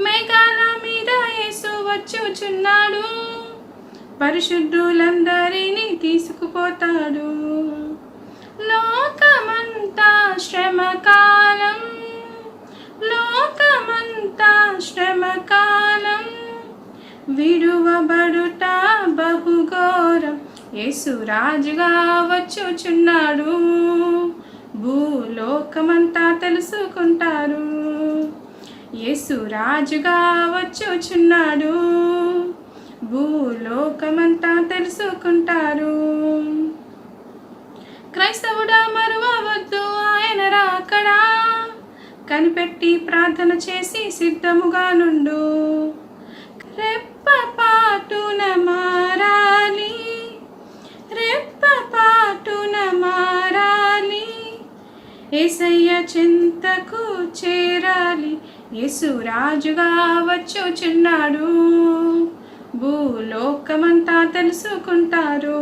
మేఘాల మీద యేసు వచ్చుచున్నాడు, పరిశుద్ధులందరినీ తీసుకుపోతాడు. లోకమంతా శ్రమకాలం, లోకమంతా శ్రమకాలం, విడువబడుట బహుఘోరం. యేసు రాజుగా వచ్చుచున్నాడు, భూలోకమంతా తెలుసుకుంటారు. యేసు రాజుగా వచ్చుచున్నాడు, భూలోకమంతా తెలుసుకుంటారు. క్రైస్తవుడా మరువవద్దు ఆయన రాకడా, కనిపెట్టి ప్రార్థన చేసి సిద్ధముగా నుండు. రెప్పపాటున మారాలి, రెప్పపాటున మారాలి, యేసయ్య చింతకు చేరాలి. యేసు రాజుగా వచ్చుచున్నాడు, భూలోకమంతా తెలుసుకుంటారు.